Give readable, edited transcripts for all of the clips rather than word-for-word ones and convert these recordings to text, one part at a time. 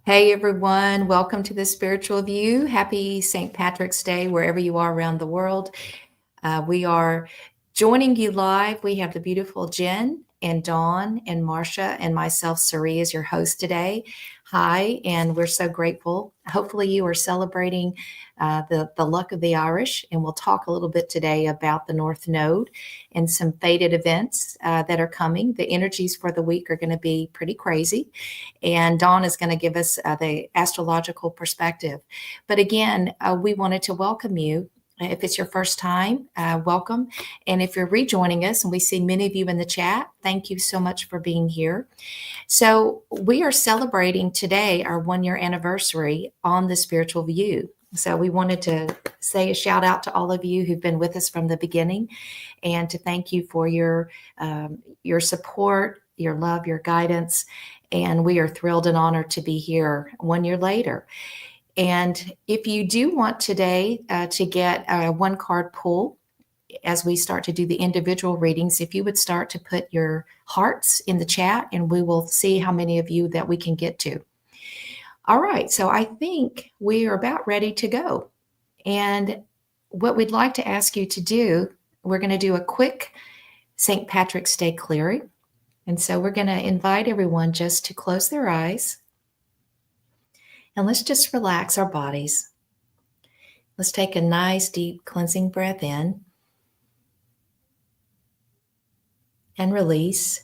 Hey everyone, welcome to the Spiritual View. Happy St. Patrick's Day, wherever you are around the world. We are joining you live. We have the beautiful Jen and Dawn and Marcia and myself, Sari, as your host today. Hi, and we're so grateful. Hopefully, you are celebrating the luck of the Irish, and we'll talk a little bit today about the North Node and some fated events that are coming. The energies for the week are going to be pretty crazy, and Dawn is going to give us the astrological perspective. But again, we wanted to welcome you. If it's your first time, welcome. And if you're rejoining us, and we see many of you in the chat, thank you so much for being here. So, we are celebrating today our 1 year anniversary on the Spiritual View. So, we wanted to say a shout out to all of you who've been with us from the beginning and to thank you for your support, your love, your guidance. And we are thrilled and honored to be here 1 year later. And if you do want today to get a one card pull as we start to do the individual readings, if you would start to put your hearts in the chat and we will see how many of you that we can get to. All right, so I think we are about ready to go. And what we'd like to ask you to do, we're going to do a quick St. Patrick's Day clearing. And so we're going to invite everyone just to close their eyes. And let's just relax our bodies. Let's take a nice, deep, cleansing breath in and release.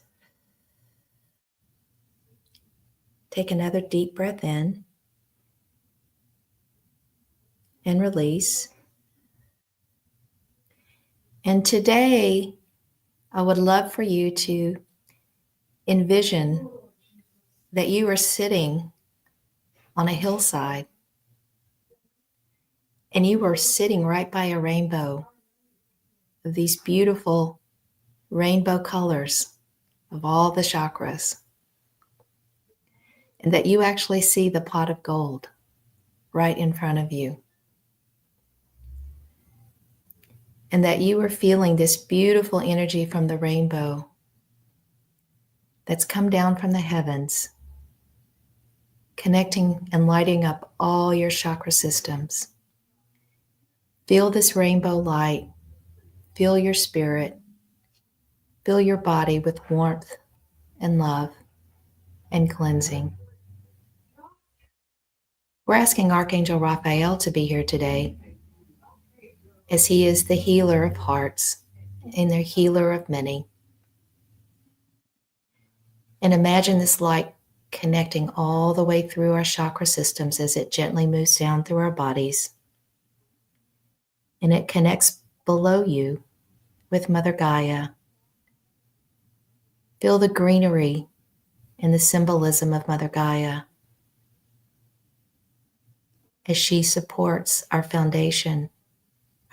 Take another deep breath in and release. And today, I would love for you to envision that you are sitting on a hillside and you are sitting right by a rainbow of these beautiful rainbow colors of all the chakras, and that you actually see the pot of gold right in front of you, and that you are feeling this beautiful energy from the rainbow that's come down from the heavens, connecting and lighting up all your chakra systems. Feel this rainbow light, feel your spirit, fill your body with warmth and love and cleansing. We're asking Archangel Raphael to be here today, as he is the healer of hearts and the healer of many. And imagine this light connecting all the way through our chakra systems as it gently moves down through our bodies. And it connects below you with Mother Gaia. Feel the greenery and the symbolism of Mother Gaia as she supports our foundation,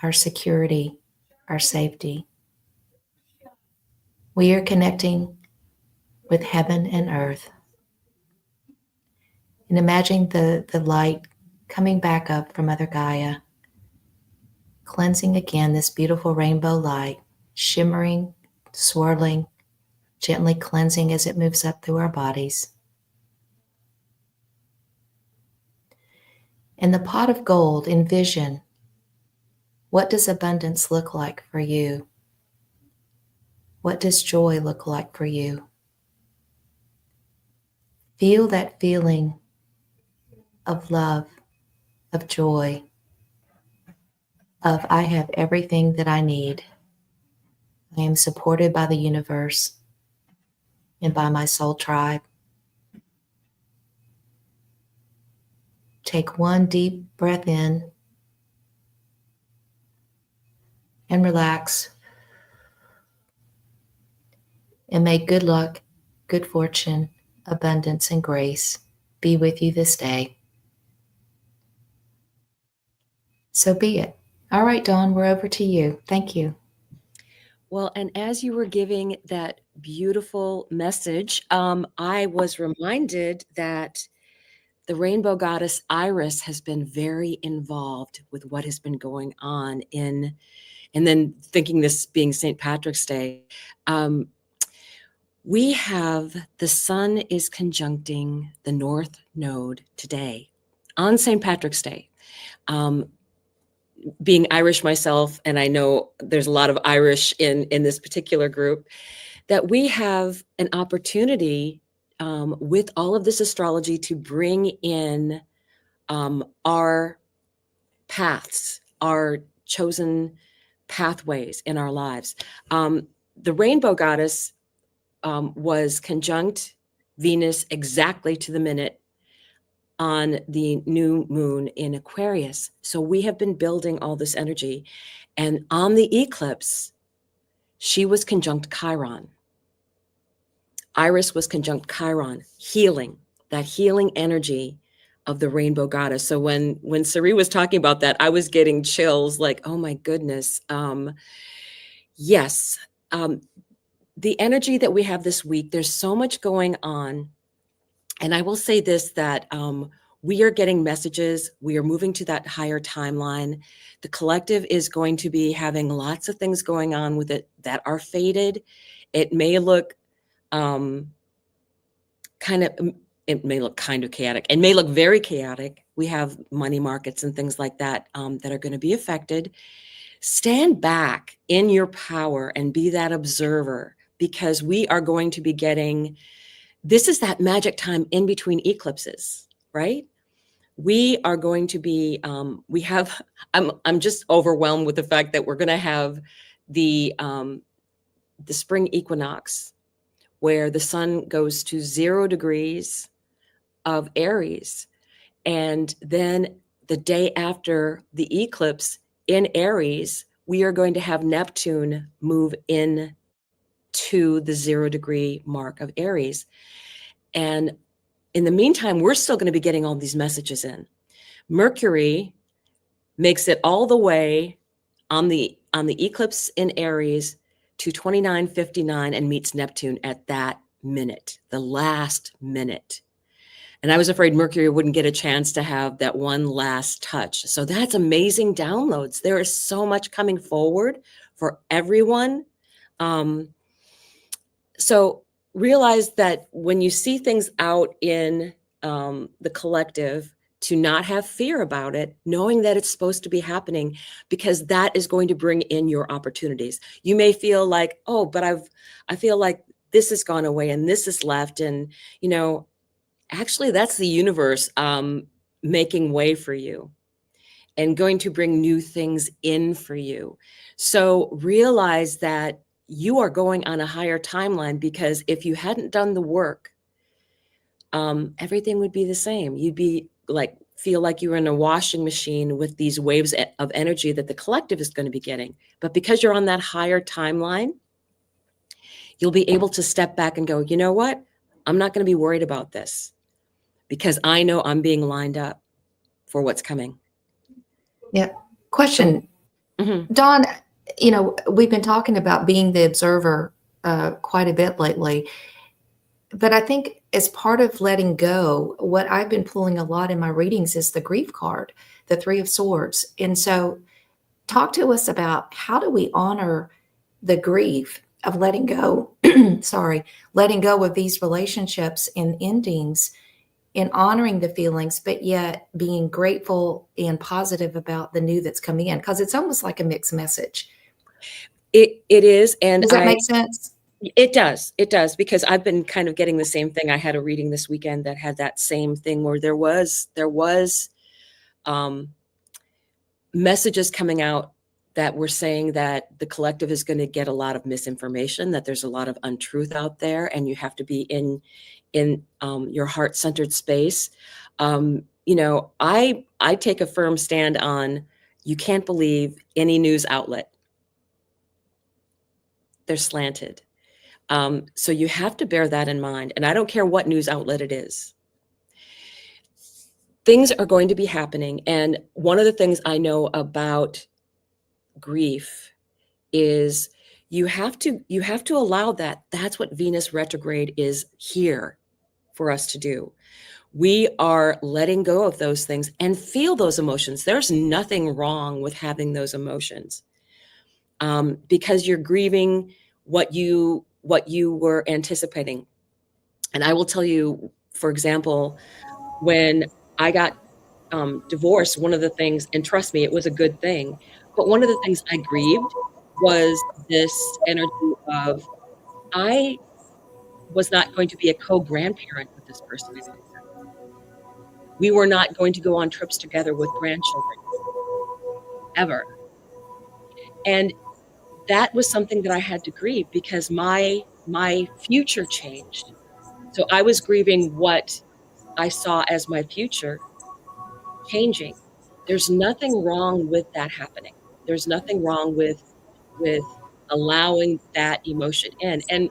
our security, our safety. We are connecting with heaven and earth. And imagine the light coming back up from Mother Gaia, cleansing again this beautiful rainbow light, shimmering, swirling, gently cleansing as it moves up through our bodies. And the pot of gold, envision, what does abundance look like for you? What does joy look like for you? Feel that feeling of love, of joy, of I have everything that I need. I am supported by the universe and by my soul tribe. Take one deep breath in and relax. And may good luck, good fortune, abundance, and grace be with you this day. So be it. All right, Dawn, we're over to you. Thank you. Well, and as you were giving that beautiful message, I was reminded that the rainbow goddess Iris has been very involved with what has been going on and then thinking this being St. Patrick's Day. We have the sun is conjuncting the North Node today on St. Patrick's Day. Being Irish myself, and I know there's a lot of Irish in this particular group, that we have an opportunity with all of this astrology to bring in our paths, our chosen pathways in our lives. The rainbow goddess was conjunct Venus exactly to the minute on the new moon in Aquarius. So we have been building all this energy. And on the eclipse, she was conjunct Chiron. Iris was conjunct Chiron, healing, that healing energy of the rainbow goddess. So when Sari was talking about that, I was getting chills like, oh my goodness. Yes. The energy that we have this week, there's so much going on. And I will say this, that we are getting messages. We are moving to that higher timeline. The collective is going to be having lots of things going on with it that are fated. It may look it may look kind of chaotic. It may look very chaotic. We have money markets and things like that that are going to be affected. Stand back in your power and be that observer, because we are going to be getting, this is that magic time in between eclipses, right? We are going to be, I'm just overwhelmed with the fact that we're going to have the spring equinox, where the sun goes to 0 degrees of Aries. And then the day after the eclipse in Aries, we are going to have Neptune move in to the 0 degree mark of Aries. And in the meantime, we're still going to be getting all these messages in. Mercury makes it all the way on the eclipse in Aries to 29:59 and meets Neptune at that minute, the last minute. And I was afraid Mercury wouldn't get a chance to have that one last touch. So that's amazing downloads. There is so much coming forward for everyone. So realize that when you see things out in the collective, to not have fear about it, knowing that it's supposed to be happening, because that is going to bring in your opportunities. You may feel like, oh, but I feel like this has gone away and this is left. And, actually, that's the universe making way for you and going to bring new things in for you. So realize that you are going on a higher timeline, because if you hadn't done the work, everything would be the same. You'd be like, feel like you're in a washing machine with these waves of energy that the collective is going to be getting. But because you're on that higher timeline, you'll be able to step back and go, you know what? I'm not going to be worried about this, because I know I'm being lined up for what's coming. Yeah. Question. Mm-hmm. Dawn, we've been talking about being the observer quite a bit lately. But I think as part of letting go, what I've been pulling a lot in my readings is the grief card, the 3 of Swords. And so talk to us about, how do we honor the grief of letting go, letting go of these relationships and endings, and honoring the feelings, but yet being grateful and positive about the new that's coming in? Because it's almost like a mixed message. It is. And Does that make sense? It does. It does, because I've been kind of getting the same thing. I had a reading this weekend that had that same thing, where there was messages coming out that were saying that the collective is going to get a lot of misinformation, that there's a lot of untruth out there, and you have to be in your heart-centered space. I take a firm stand on, you can't believe any news outlet. They're slanted. So you have to bear that in mind. And I don't care what news outlet it is. Things are going to be happening. And one of the things I know about grief is you have to allow that. That's what Venus retrograde is here for us to do. We are letting go of those things and feel those emotions. There's nothing wrong with having those emotions, because you're grieving what you what you were anticipating. And I will tell you, for example, when I got divorced, one of the things, and trust me, it was a good thing, but one of the things I grieved was this energy of I was not going to be a co-grandparent with this person anymore. We were not going to go on trips together with grandchildren ever. And that was something that I had to grieve because my future changed. So I was grieving what I saw as my future changing. There's nothing wrong with that happening. There's nothing wrong with allowing that emotion in. And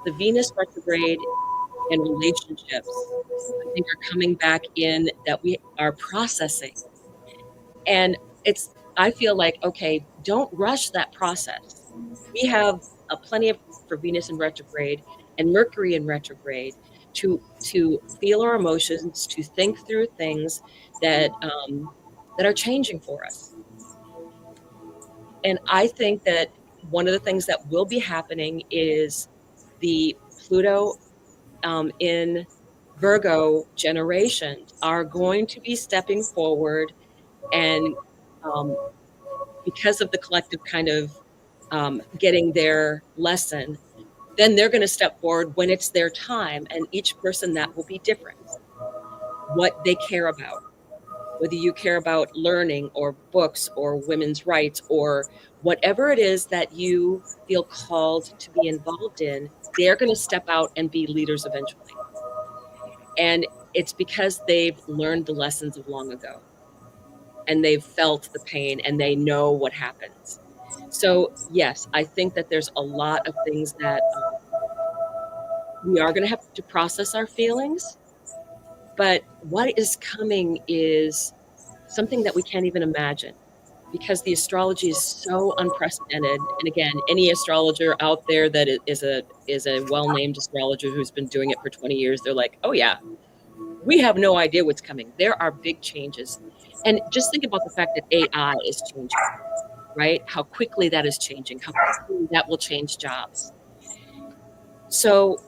the Venus retrograde and relationships, I think, are coming back in that we are processing. And I feel like, okay, don't rush that process. We have a plenty of for Venus in retrograde and Mercury in retrograde to feel our emotions, to think through things that are changing for us. And I think that one of the things that will be happening is the Pluto in Virgo generations are going to be stepping forward and because of the collective kind of getting their lesson, then they're going to step forward when it's their time. And each person that will be different, what they care about, whether you care about learning or books or women's rights or whatever it is that you feel called to be involved in, they're going to step out and be leaders eventually. And it's because they've learned the lessons of long ago and they've felt the pain and they know what happens. So yes, I think that there's a lot of things that we are going to have to process our feelings, but what is coming is something that we can't even imagine because the astrology is so unprecedented. And again, any astrologer out there that is a well-named astrologer who's been doing it for 20 years, they're like, oh yeah, we have no idea what's coming. There are big changes. And just think about the fact that AI is changing, right? How quickly that is changing, how quickly that will change jobs. So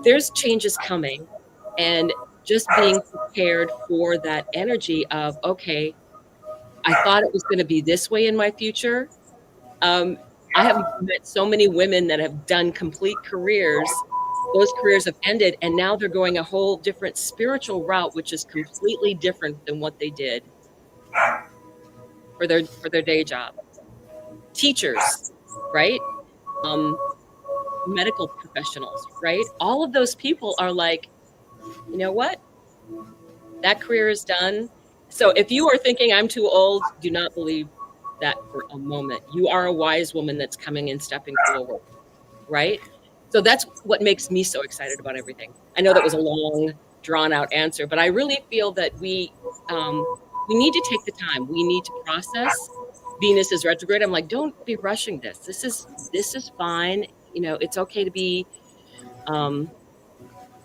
there's changes coming, and just being prepared for that energy of, okay, I thought it was going to be this way in my future. I have met so many women that have done complete careers. Those careers have ended, and now they're going a whole different spiritual route, which is completely different than what they did for their day job. Teachers, right? Medical professionals, right? All of those people are like, you know what? That career is done. So if you are thinking I'm too old, do not believe that for a moment. You are a wise woman that's coming and stepping forward, right? So that's what makes me so excited about everything. I know that was a long, drawn-out answer, but I really feel that we need to take the time. We need to process. Venus is retrograde. I'm like, don't be rushing this. This is fine. You know, it's okay to be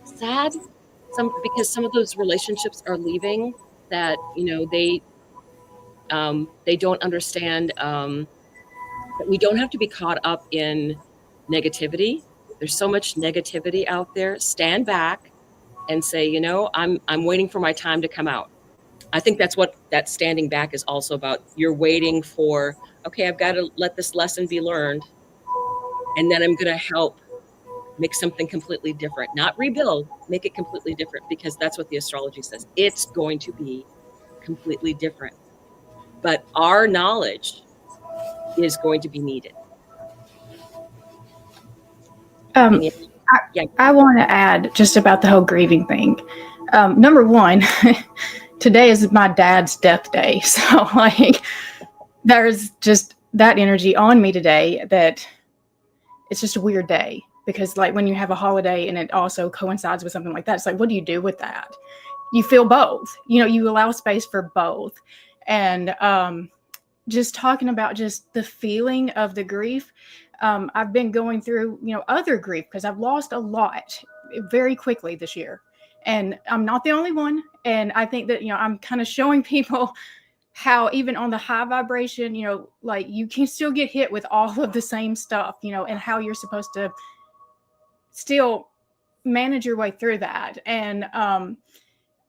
sad because some of those relationships are leaving that, you know, they don't understand that we don't have to be caught up in negativity. There's so much negativity out there. Stand back and say, you know, I'm waiting for my time to come out. I think that's what that standing back is also about. You're waiting for, okay, I've got to let this lesson be learned, and then I'm going to help make something completely different. Not rebuild, make it completely different, because that's what the astrology says. It's going to be completely different. But our knowledge is going to be needed. I want to add just about the whole grieving thing. Number one, today is my dad's death day. So, like, there's just that energy on me today that it's just a weird day because, like, when you have a holiday and it also coincides with something like that, it's like, what do you do with that? You feel both. You know, you allow space for both. And just talking about just the feeling of the grief. I've been going through, you know, other grief because I've lost a lot very quickly this year. And I'm not the only one. And I think that, you know, I'm kind of showing people how even on the high vibration, like you can still get hit with all of the same stuff, and how you're supposed to still manage your way through that. And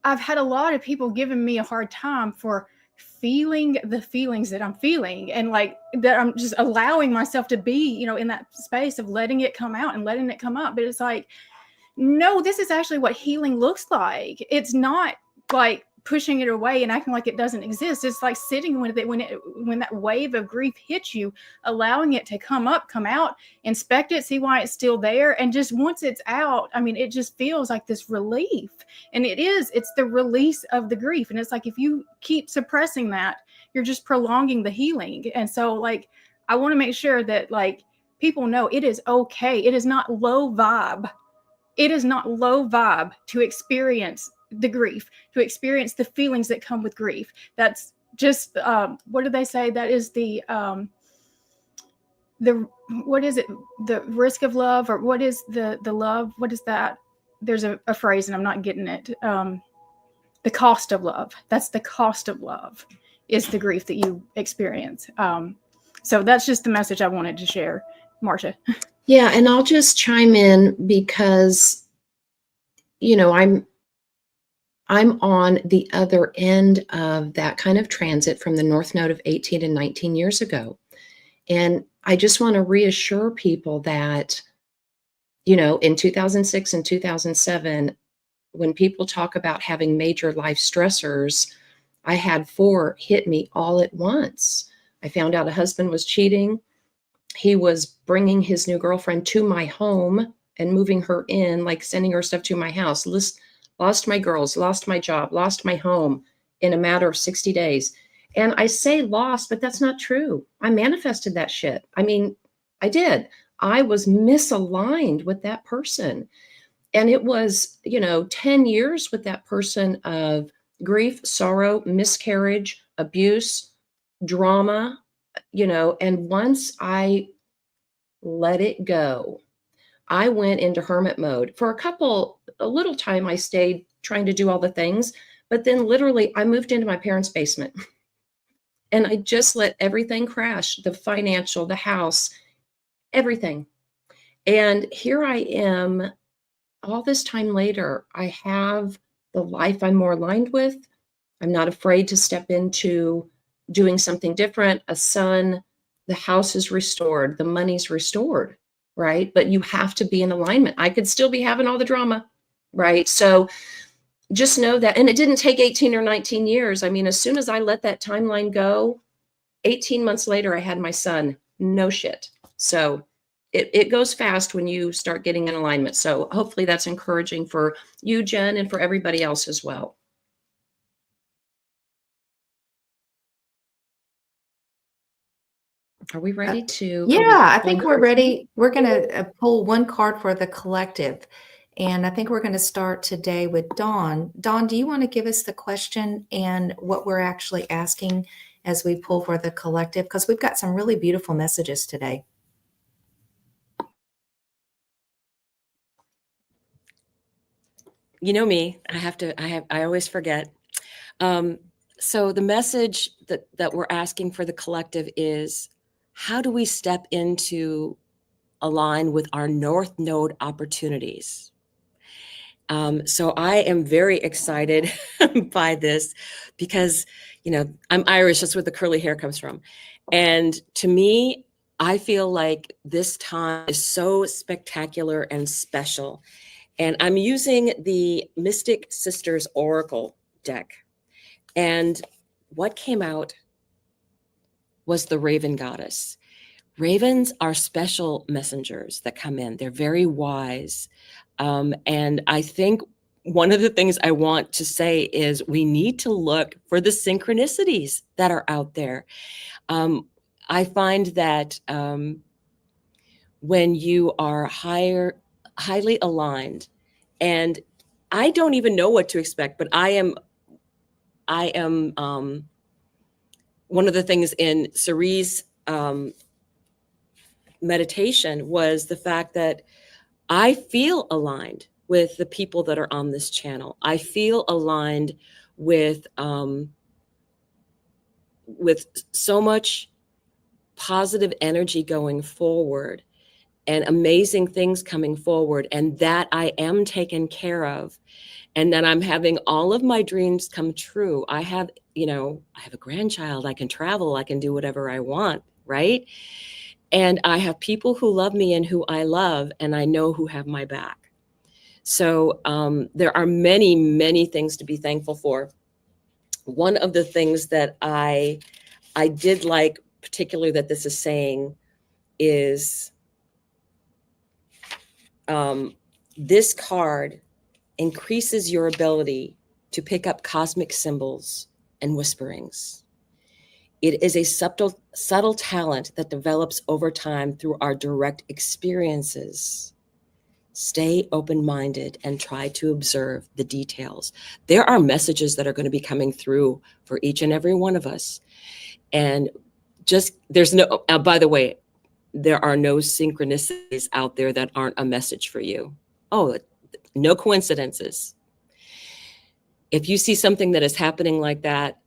I've had a lot of people giving me a hard time for feeling the feelings that I'm feeling, and like that I'm just allowing myself to be, in that space of letting it come out and letting it come up. But it's like, no, this is actually what healing looks like. It's not like pushing it away and acting like it doesn't exist. It's like sitting with it when that wave of grief hits you, allowing it to come up, come out, inspect it, see why it's still there. And just once it's out, I mean, it just feels like this relief. And it's the release of the grief. And it's like, if you keep suppressing that, you're just prolonging the healing. And so like, I want to make sure that like people know it is okay. It is not low vibe. It is not low vibe to experience the grief, to experience the feelings that come with grief. That's just, what do they say? That is the, what is it? The risk of love, or what is the love? What is that? There's a phrase and I'm not getting it. The cost of love. That's the cost of love, is the grief that you experience. So that's just the message I wanted to share, Marcia. Yeah, and I'll just chime in because, I'm on the other end of that kind of transit from the North Node of 18 and 19 years ago. And I just want to reassure people that, in 2006 and 2007, when people talk about having major life stressors, I had 4 hit me all at once. I found out a husband was cheating. He was bringing his new girlfriend to my home and moving her in, like sending her stuff to my house. Lost my girls, lost my job, lost my home in a matter of 60 days. And I say lost, but that's not true. I manifested that shit. I mean, I did. I was misaligned with that person. And it was, 10 years with that person of grief, sorrow, miscarriage, abuse, drama, and once I let it go, I went into hermit mode. For a little time, I stayed trying to do all the things, but then literally I moved into my parents' basement and I just let everything crash, the financial, the house, everything. And here I am all this time later. I have the life I'm more aligned with. I'm not afraid to step into doing something different. A son, the house is restored, the money's restored, right? But you have to be in alignment. I could still be having all the drama, right? So just know that. And it didn't take 18 or 19 years. I mean, as soon as I let that timeline go, 18 months later, I had my son. No shit. So it goes fast when you start getting in alignment. So hopefully that's encouraging for you, Jen, and for everybody else as well. Are we ready to? Yeah, I think we're ready. We're going to pull one card for the collective. And I think we're going to start today with Dawn. Dawn, do you want to give us the question and what we're actually asking as we pull for the collective? Because we've got some really beautiful messages today. You know me, I always forget. So the message that we're asking for the collective is, how do we step into align with our North Node opportunities? So I am very excited by this because, I'm Irish. That's where the curly hair comes from. And to me, I feel like this time is so spectacular and special. And I'm using the Mystic Sisters Oracle deck. And what came out was the Raven Goddess. Ravens are special messengers that come in. They're very wise. And I think one of the things I want to say is we need to look for the synchronicities that are out there. I find that when you are highly aligned, and I don't even know what to expect, but I am one of the things in Cerie's meditation was the fact that I feel aligned with the people that are on this channel. I feel aligned with with so much positive energy going forward and amazing things coming forward, and that I am taken care of, and that I'm having all of my dreams come true. I have a grandchild, I can travel, I can do whatever I want, right? And I have people who love me and who I love, and I know who have my back. So there are many, many things to be thankful for. One of the things that I did like, particularly that this is saying, is this card increases your ability to pick up cosmic symbols and whisperings. It is a subtle talent that develops over time through our direct experiences. Stay open-minded and try to observe the details. There are messages that are going to be coming through for each and every one of us. And by the way, there are no synchronicities out there that aren't a message for you. Oh, no coincidences. If you see something that is happening like that,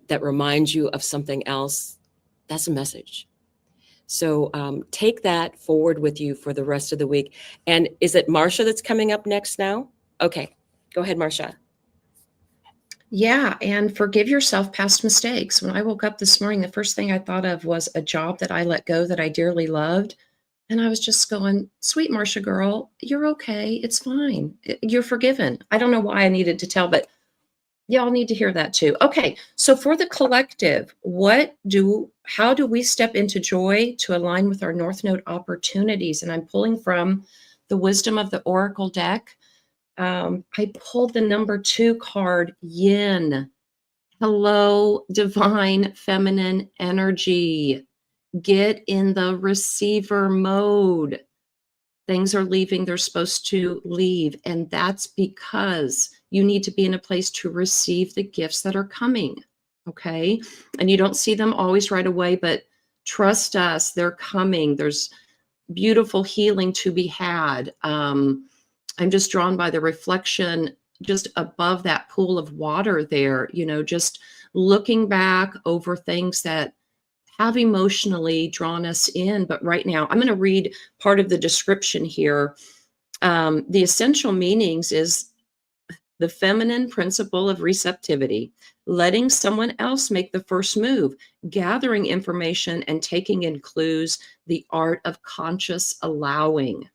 that reminds you of something else, that's a message. So take that forward with you for the rest of the week. And is it Marcia that's coming up next now? Okay, go ahead, Marcia. Yeah, and forgive yourself past mistakes. When I woke up this morning, the first thing I thought of was a job that I let go that I dearly loved. And I was just going, sweet Marcia girl, you're okay. It's fine. You're forgiven. I don't know why I needed to tell, but y'all need to hear that too. Okay, so for the collective, how do we step into joy to align with our North Node opportunities? And I'm pulling from the Wisdom of the Oracle deck. I pulled the number 2 card, Yin. Hello, divine feminine energy. Get in the receiver mode. Things are leaving, they're supposed to leave. And that's because you need to be in a place to receive the gifts that are coming. Okay. And you don't see them always right away, but trust us, they're coming. There's beautiful healing to be had. I'm just drawn by the reflection just above that pool of water there, just looking back over things that have emotionally drawn us in. But right now, I'm going to read part of the description here. The essential meanings is the feminine principle of receptivity, letting someone else make the first move, gathering information and taking in clues, the art of conscious allowing.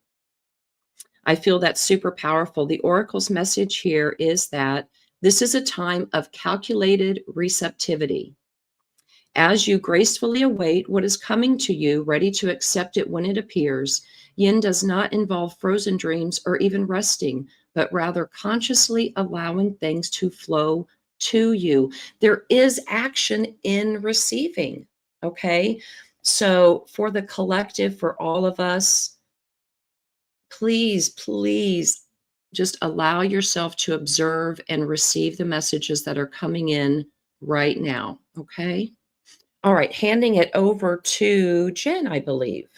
I feel that's super powerful. The Oracle's message here is that this is a time of calculated receptivity. As you gracefully await what is coming to you, ready to accept it when it appears, Yin does not involve frozen dreams or even resting, but rather consciously allowing things to flow to you. There is action in receiving, okay? So for the collective, for all of us, please just allow yourself to observe and receive the messages that are coming in right now, okay? All right, handing it over to Jen, I believe.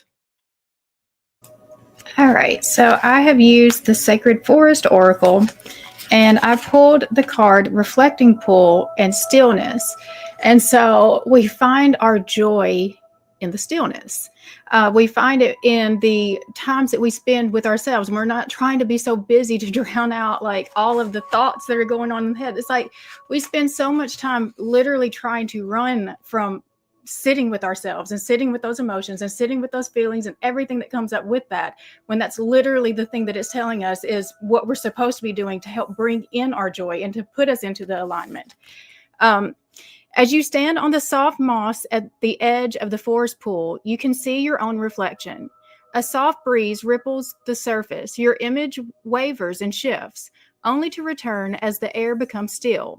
All right, so I have used the Sacred Forest Oracle, and I pulled the card Reflecting Pool and Stillness. And so we find our joy in the stillness. We find it in the times that we spend with ourselves. We're not trying to be so busy to drown out like all of the thoughts that are going on in the head. It's like we spend so much time literally trying to run from sitting with ourselves and sitting with those emotions and sitting with those feelings and everything that comes up with that, when that's literally the thing that it's telling us is what we're supposed to be doing to help bring in our joy and to put us into the alignment. As you stand on the soft moss at the edge of the forest pool, you can see your own reflection. A soft breeze ripples the surface. Your image wavers and shifts, only to return as the air becomes still.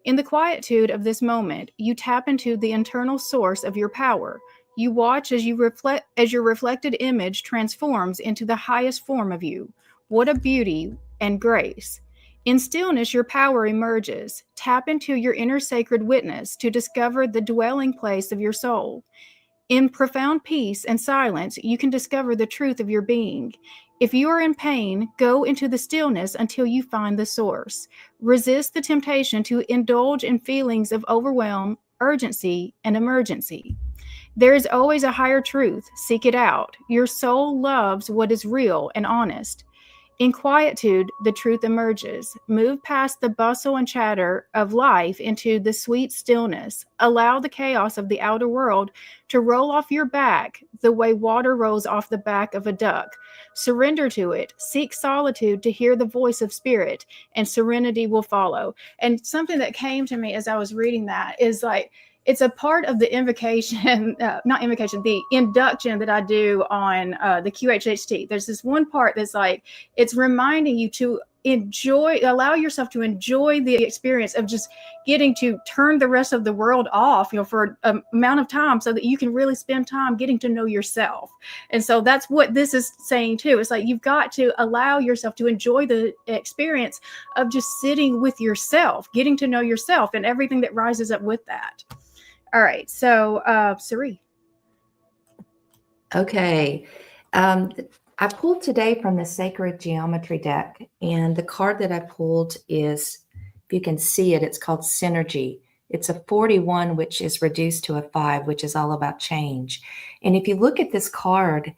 In the quietude of this moment, you tap into the internal source of your power. You watch as your reflected image transforms into the highest form of you. What a beauty and grace. In stillness, your power emerges. Tap into your inner sacred witness to discover the dwelling place of your soul. In profound peace and silence, you can discover the truth of your being. If you are in pain, go into the stillness until you find the source. Resist the temptation to indulge in feelings of overwhelm urgency, and emergency. There is always a higher truth. Seek it out. Your soul loves what is real and honest. In quietude, the truth emerges. Move past the bustle and chatter of life into the sweet stillness. Allow the chaos of the outer world to roll off your back the way water rolls off the back of a duck. Surrender to it. Seek solitude to hear the voice of spirit, and serenity will follow. And something that came to me as I was reading that is like, it's a part of the invocation, not invocation, the induction that I do on the QHHT. There's this one part that's like, it's reminding you to allow yourself to enjoy the experience of just getting to turn the rest of the world off, for an amount of time so that you can really spend time getting to know yourself. And so that's what this is saying too. It's like, you've got to allow yourself to enjoy the experience of just sitting with yourself, getting to know yourself and everything that rises up with that. All right. So, Sari. Okay. I pulled today from the Sacred Geometry deck, and the card that I pulled is, if you can see it, it's called Synergy. It's a 41, which is reduced to a 5, which is all about change. And if you look at this card,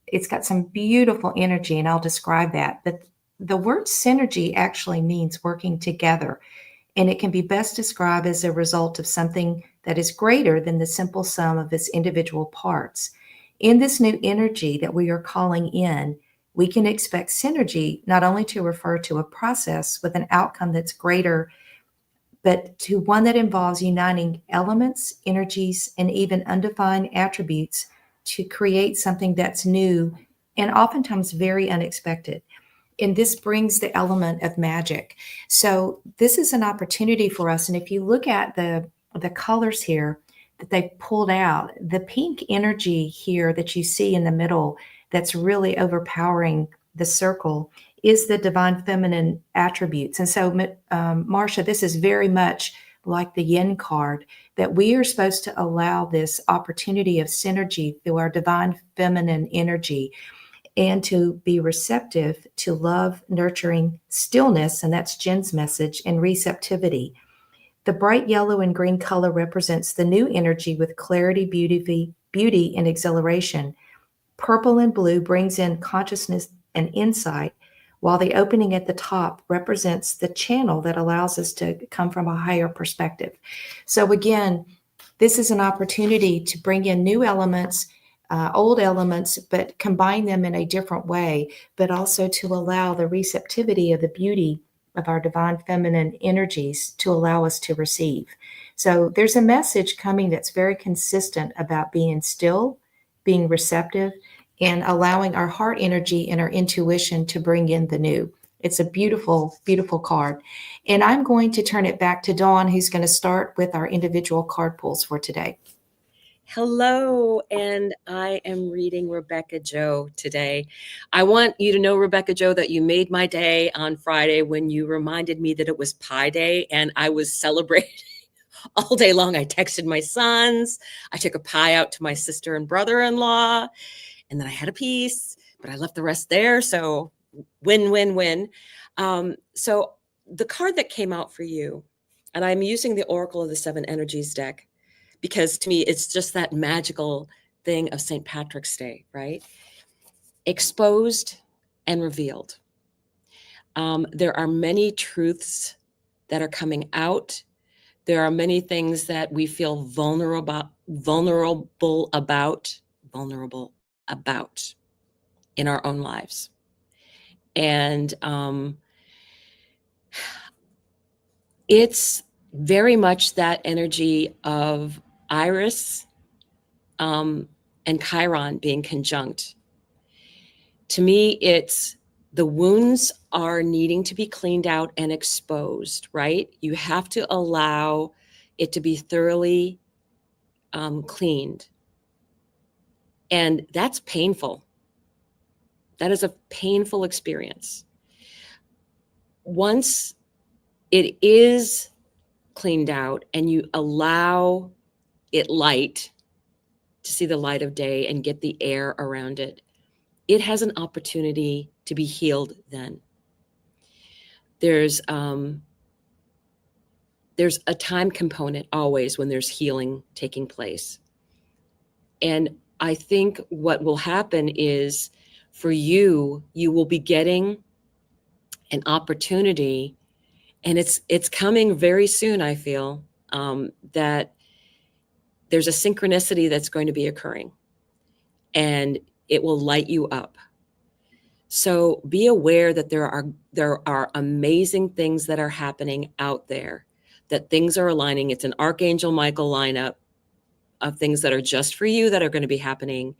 it's got some beautiful energy, and I'll describe that. But the word synergy actually means working together, and it can be best described as a result of something that is greater than the simple sum of its individual parts. In this new energy that we are calling in, we can expect synergy not only to refer to a process with an outcome that's greater, but to one that involves uniting elements, energies, and even undefined attributes to create something that's new and oftentimes very unexpected. And this brings the element of magic. So this is an opportunity for us. And if you look at the colors here that they pulled out, the pink energy here that you see in the middle that's really overpowering the circle is the divine feminine attributes. And so, Marcia, this is very much like the yin card, that we are supposed to allow this opportunity of synergy through our divine feminine energy and to be receptive to love, nurturing, stillness, and that's Jen's message, and receptivity. The bright yellow and green color represents the new energy with clarity, beauty, and exhilaration. Purple and blue brings in consciousness and insight, while the opening at the top represents the channel that allows us to come from a higher perspective. So again, this is an opportunity to bring in new elements, old elements, but combine them in a different way, but also to allow the receptivity of the beauty of our divine feminine energies to allow us to receive. So there's a message coming that's very consistent about being still, being receptive, and allowing our heart energy and our intuition to bring in the new. It's a beautiful, beautiful card. And I'm going to turn it back to Dawn, who's going to start with our individual card pulls for today. Hello, and I am reading Rebecca Joe today. I want you to know, Rebecca Joe, that you made my day on Friday when you reminded me that it was Pie Day, and I was celebrating all day long. I texted my sons. I took a pie out to my sister and brother-in-law, and then I had a piece, but I left the rest there. So win, win, win. So the card that came out for you, and I'm using the Oracle of the Seven Energies deck, because to me, it's just that magical thing of St. Patrick's Day, right? Exposed and revealed. There are many truths that are coming out. There are many things that we feel vulnerable about in our own lives. And it's very much that energy of Iris and Chiron being conjunct. To me, it's the wounds are needing to be cleaned out and exposed, right? You have to allow it to be thoroughly cleaned. And that's painful. That is a painful experience. Once it is cleaned out and you allow it light to see the light of day and get the air around it, it has an opportunity to be healed then. There's there's a time component always when there's healing taking place. And I think what will happen is for you, you will be getting an opportunity, and it's coming very soon, I feel, that there's a synchronicity that's going to be occurring, and it will light you up. So be aware that there are amazing things that are happening out there, that things are aligning. It's an Archangel Michael lineup of things that are just for you that are going to be happening.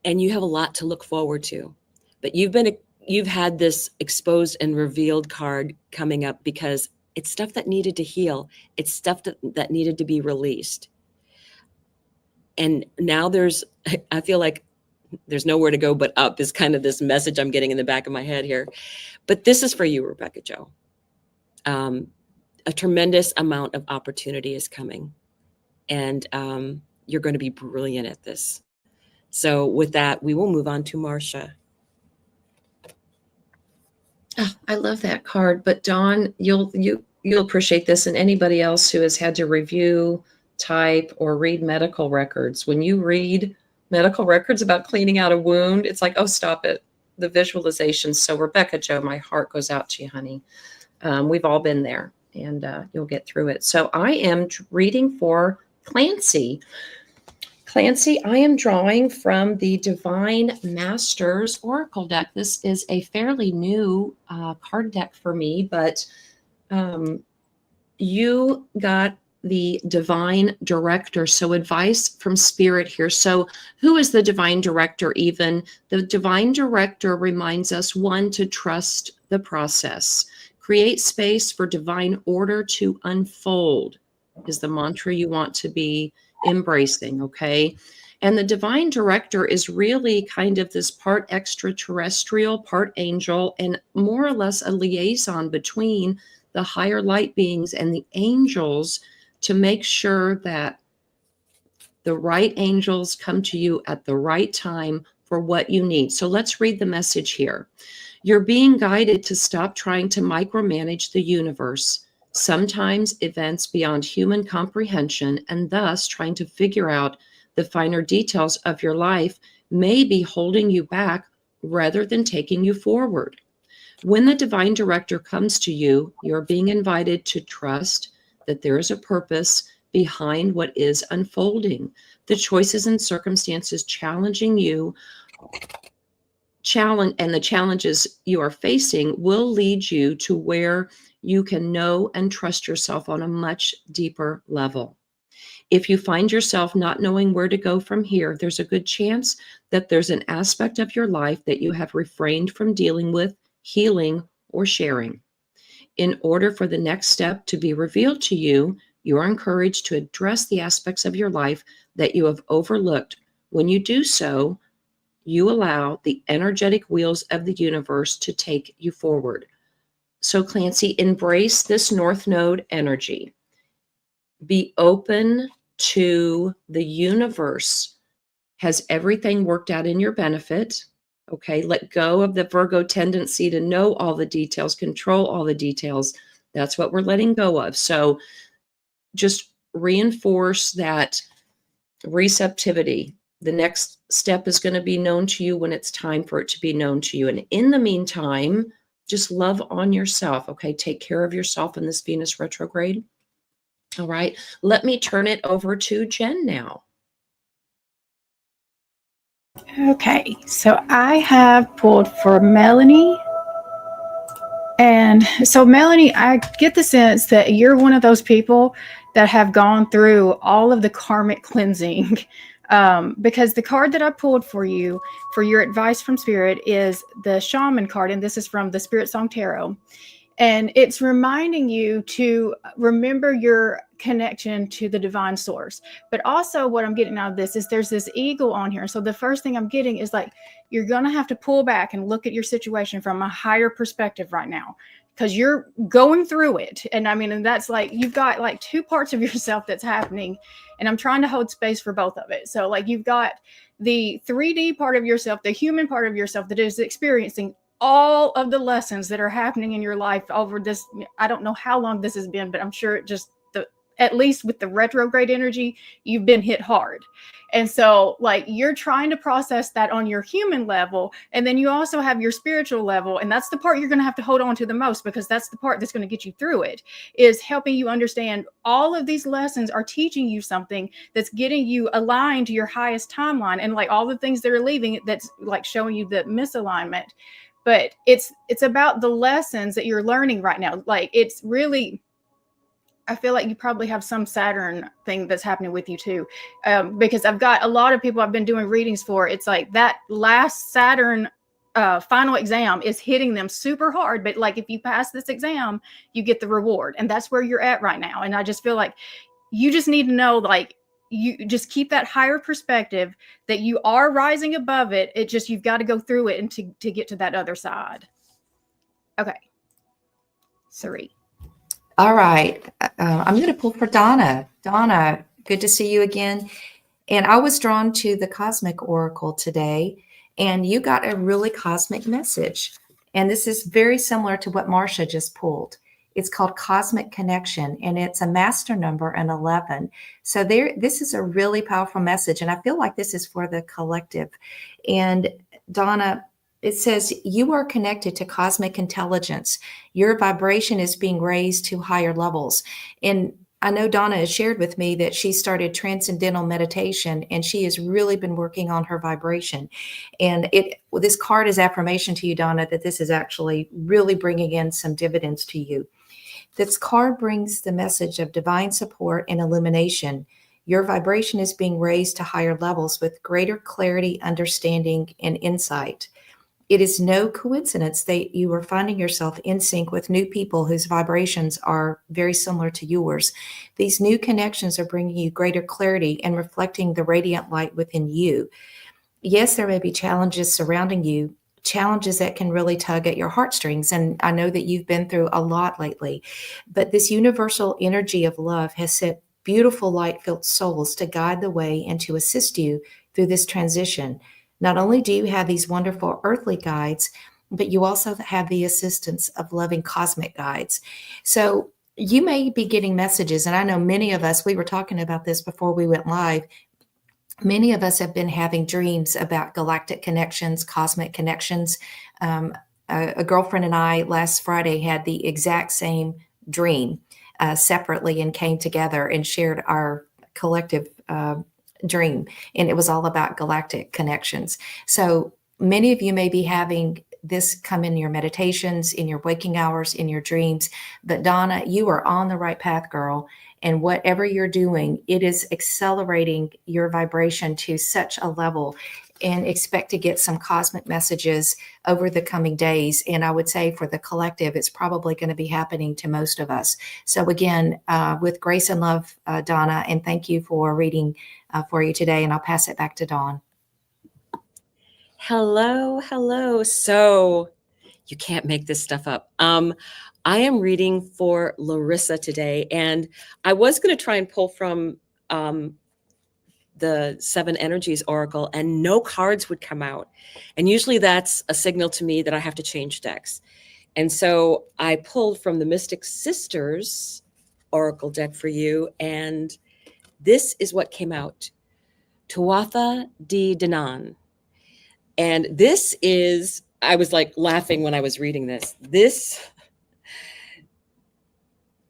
And you have a lot to look forward to. But you've had this exposed and revealed card coming up because it's stuff that needed to heal. It's stuff that needed to be released. And now I feel like there's nowhere to go but up is kind of this message I'm getting in the back of my head here. But this is for you, Rebecca Jo. A tremendous amount of opportunity is coming. And you're going to be brilliant at this. So with that, we will move on to Marcia. Oh, I love that card. But Dawn, you'll appreciate this, and anybody else who has had to review, type, or read medical records. When you read medical records about cleaning out a wound, it's like, oh, stop it. The visualizations. So Rebecca Jo, my heart goes out to you, honey. We've all been there, and you'll get through it. So I am reading for Clancy. Clancy, I am drawing from the Divine Masters Oracle deck. This is a fairly new card deck for me, but you got the Divine Director. So advice from Spirit here. So who is the Divine Director even? The Divine Director reminds us, one, to trust the process. Create space for divine order to unfold is the mantra you want to be embracing, okay? And the Divine Director is really kind of this part extraterrestrial, part angel, and more or less a liaison between the higher light beings and the angels to make sure that the right angels come to you at the right time for what you need. So let's read the message here. You're being guided to stop trying to micromanage the universe, sometimes events beyond human comprehension, and thus trying to figure out the finer details of your life may be holding you back rather than taking you forward. When the Divine Director comes to you, you're being invited to trust that there is a purpose behind what is unfolding. The choices and circumstances challenging you, and the challenges you are facing will lead you to where you can know and trust yourself on a much deeper level. If you find yourself not knowing where to go from here, there's a good chance that there's an aspect of your life that you have refrained from dealing with, healing, or sharing. In order for the next step to be revealed to you, you are encouraged to address the aspects of your life that you have overlooked. When you do so, you allow the energetic wheels of the universe to take you forward. So Clancy, embrace this North Node energy. Be open to the universe. Has everything worked out in your benefit? Okay, let go of the Virgo tendency to know all the details, control all the details. That's what we're letting go of. So just reinforce that receptivity. The next step is going to be known to you when it's time for it to be known to you. And in the meantime, just love on yourself. Okay, take care of yourself in this Venus retrograde. All right, let me turn it over to Jen now. Okay, so I have pulled for Melanie. And so, Melanie, I get the sense that you're one of those people that have gone through all of the karmic cleansing. Because the card that I pulled for you, for your advice from Spirit, is the Shaman card. And this is from the Spirit Song Tarot. And it's reminding you to remember your connection to the divine source. But also what I'm getting out of this is there's this eagle on here. So the first thing I'm getting is like, you're going to have to pull back and look at your situation from a higher perspective right now, because you're going through it. And I mean, and that's like, you've got like two parts of yourself that's happening, and I'm trying to hold space for both of it. So like, you've got the 3D part of yourself, the human part of yourself that is experiencing all of the lessons that are happening in your life over this, I don't know how long this has been, but I'm sure it just, at least with the retrograde energy, you've been hit hard. And so like you're trying to process that on your human level. And then you also have your spiritual level. And that's the part you're going to have to hold on to the most, because that's the part that's going to get you through it, is helping you understand all of these lessons are teaching you something that's getting you aligned to your highest timeline. And like all the things that are leaving, that's like showing you the misalignment. But it's about the lessons that you're learning right now. Like it's really, I feel like you probably have some Saturn thing that's happening with you too. Because I've got a lot of people I've been doing readings for. It's like that last Saturn final exam is hitting them super hard. But like if you pass this exam, you get the reward. And that's where you're at right now. And I just feel like you just need to know, like, you just keep that higher perspective that you are rising above it. It just, you've got to go through it and to get to that other side. Okay. Sari. All right. I'm going to pull for Donna. Donna, good to see you again. And I was drawn to the Cosmic Oracle today, and you got a really cosmic message. And this is very similar to what Marcia just pulled. It's called Cosmic Connection, and it's a master number, an 11. So this is a really powerful message, and I feel like this is for the collective. And Donna, it says, you are connected to cosmic intelligence. Your vibration is being raised to higher levels. And I know Donna has shared with me that she started transcendental meditation, and she has really been working on her vibration. And this card is affirmation to you, Donna, that this is actually really bringing in some dividends to you. This card brings the message of divine support and illumination. Your vibration is being raised to higher levels with greater clarity, understanding, and insight. It is no coincidence that you are finding yourself in sync with new people whose vibrations are very similar to yours. These new connections are bringing you greater clarity and reflecting the radiant light within you. Yes, there may be challenges surrounding you, challenges that can really tug at your heartstrings. And I know that you've been through a lot lately, but this universal energy of love has set beautiful light-filled souls to guide the way and to assist you through this transition. Not only do you have these wonderful earthly guides, but you also have the assistance of loving cosmic guides. So you may be getting messages, and I know many of us, we were talking about this before we went live, many of us have been having dreams about galactic connections, cosmic connections. A girlfriend and I last Friday had the exact same dream separately, and came together and shared our collective dream, and it was all about galactic connections. So many of you may be having this come in your meditations, in your waking hours, in your dreams. But Donna, you are on the right path, girl. And whatever you're doing, it is accelerating your vibration to such a level, and expect to get some cosmic messages over the coming days. And I would say for the collective, it's probably going to be happening to most of us. So again, with grace and love, Donna, and thank you for reading for you today. And I'll pass it back to Dawn. Hello, hello. So you can't make this stuff up. I am reading for Larissa today, and I was going to try and pull from the Seven Energies Oracle, and no cards would come out. And usually that's a signal to me that I have to change decks. And so I pulled from the Mystic Sisters Oracle deck for you, and this is what came out. Tuatha De Danann. And this is, I was like laughing when I was reading this.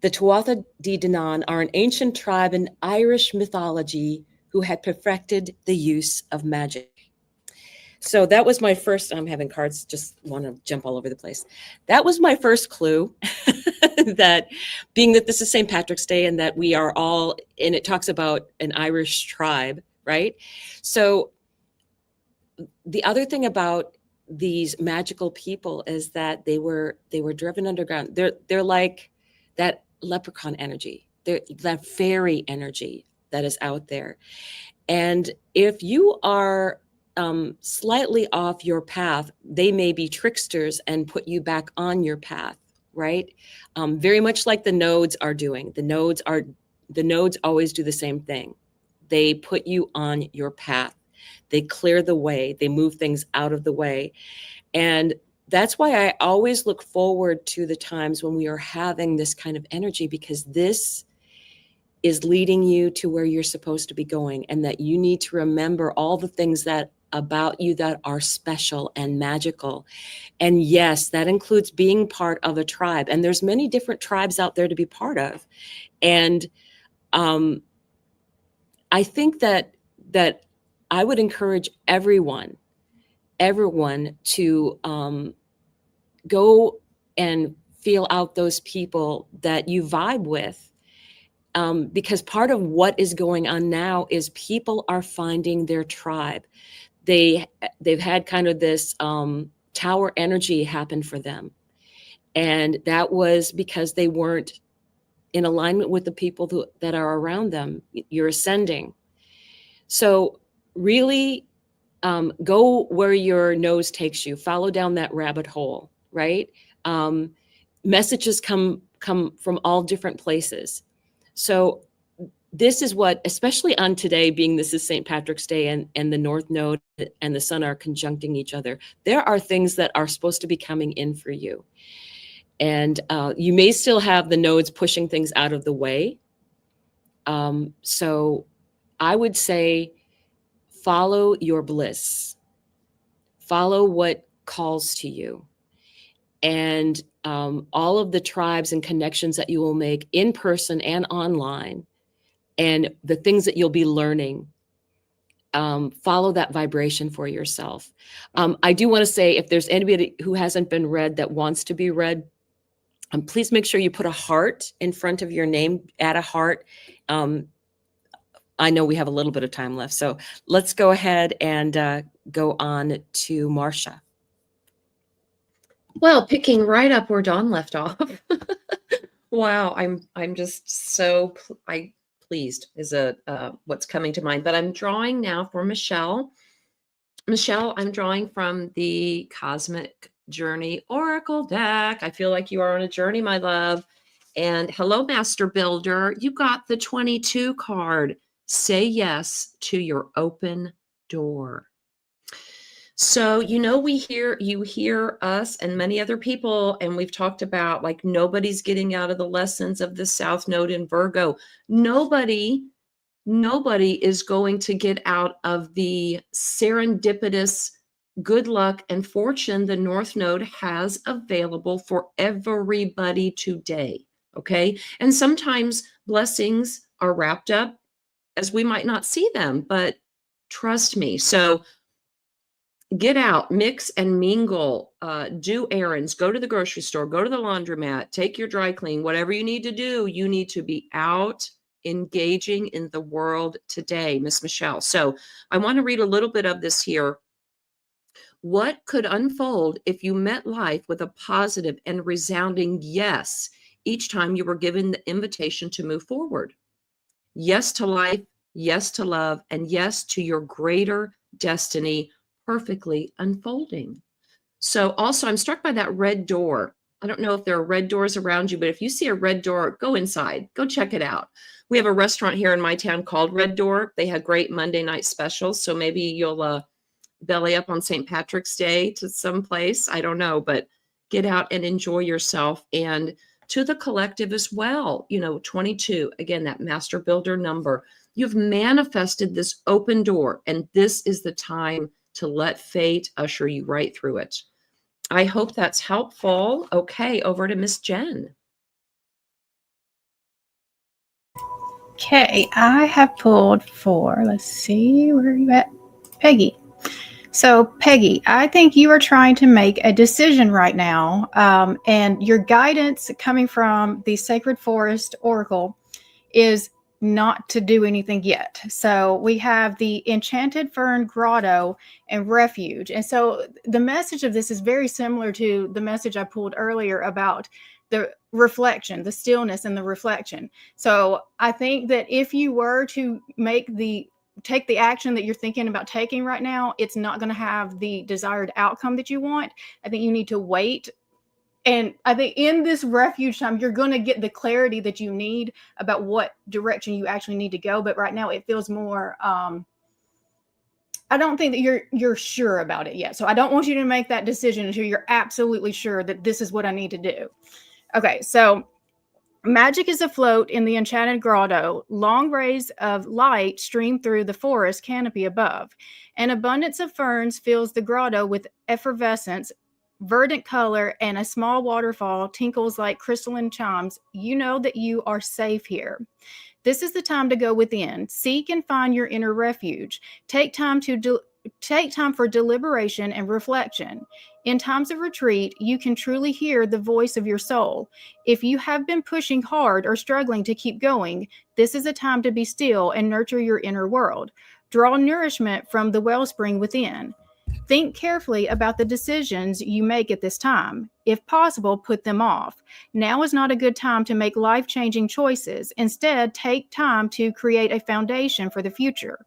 The Tuatha De Danann are an ancient tribe in Irish mythology who had perfected the use of magic. So that was my first, I'm having cards just want to jump all over the place. That was my first clue that being that this is St. Patrick's Day and that we are all, and it talks about an Irish tribe, right? So the other thing about these magical people is that they were driven underground. They're like that leprechaun energy. They're that fairy energy that is out there. And if you are slightly off your path, they may be tricksters and put you back on your path, right? Very much like the nodes are doing. The nodes always do the same thing. They put you on your path. They clear the way. They move things out of the way. And that's why I always look forward to the times when we are having this kind of energy, because this is leading you to where you're supposed to be going, and that you need to remember all the things that about you that are special and magical. And yes, that includes being part of a tribe. And there's many different tribes out there to be part of. And I think that I would encourage everyone to go and feel out those people that you vibe with. Because part of what is going on now is people are finding their tribe. They've had kind of this tower energy happen for them. And that was because they weren't in alignment with the people that are around them. You're ascending. So really go where your nose takes you. Follow down that rabbit hole, right? Messages come from all different places. So this is what, especially on today, being this is St. Patrick's Day and the North Node and the Sun are conjuncting each other, there are things that are supposed to be coming in for you. And you may still have the nodes pushing things out of the way. So I would say follow your bliss. Follow what calls to you. And all of the tribes and connections that you will make in person and online, and the things that you'll be learning, follow that vibration for yourself. I do want to say, if there's anybody who hasn't been read that wants to be read, please make sure you put a heart in front of your name, add a heart. I know we have a little bit of time left, so let's go ahead and go on to Marcia. Well, picking right up where Dawn left off. Wow, I'm just so pleased is what's coming to mind. But I'm drawing now for Michelle. Michelle, I'm drawing from the Cosmic Journey Oracle deck. I feel like you are on a journey, my love. And hello, Master Builder. You got the 22 card. Say yes to your open door. So, you hear us and many other people, and we've talked about, like, nobody's getting out of the lessons of the South Node in Virgo. Nobody is going to get out of the serendipitous good luck and fortune the North Node has available for everybody today. Okay. And sometimes blessings are wrapped up as we might not see them, but trust me. So get out, mix and mingle, do errands, go to the grocery store, go to the laundromat, take your dry clean, whatever you need to do. You need to be out engaging in the world today, Miss Michelle. So I want to read a little bit of this here. What could unfold if you met life with a positive and resounding yes each time you were given the invitation to move forward? Yes to life, yes to love, and yes to your greater destiny perfectly unfolding. So also, I'm struck by that red door. I don't know if there are red doors around you, but if you see a red door, go inside, go check it out. We have a restaurant here in my town called Red Door. They have great Monday night specials. So maybe you'll belly up on St. Patrick's Day to some place. I don't know, but get out and enjoy yourself. And to the collective as well, 22, again, that master builder number. You've manifested this open door, and this is the time to let fate usher you right through it. I hope that's helpful. Okay, over to Miss Jen. Okay, I have pulled for, let's see, where are you at? Peggy. So, Peggy, I think you are trying to make a decision right now, and your guidance coming from the Sacred Forest Oracle is not to do anything yet. So we have the Enchanted Fern Grotto and Refuge. And so the message of this is very similar to the message I pulled earlier about the reflection, the stillness and the reflection. So I think that if you were to take the action that you're thinking about taking right now, it's not going to have the desired outcome that you want. I think you need to wait. And I think in this refuge time, you're going to get the clarity that you need about what direction you actually need to go. But right now it feels more I don't think that you're sure about it yet. So I don't want you to make that decision until you're absolutely sure that this is what I need to do. Okay, so magic is afloat in the enchanted grotto. Long rays of light stream through the forest canopy above. An abundance of ferns fills the grotto with effervescence, verdant color, and a small waterfall tinkles like crystalline chimes. You know that you are safe here. This is the time to go within. Seek and find your inner refuge. Take time for deliberation and reflection. In times of retreat, you can truly hear the voice of your soul. If you have been pushing hard or struggling to keep going, this is a time to be still and nurture your inner world. Draw nourishment from the wellspring within. Think carefully about the decisions you make at this time. If possible, put them off. Now is not a good time to make life-changing choices. Instead, take time to create a foundation for the future.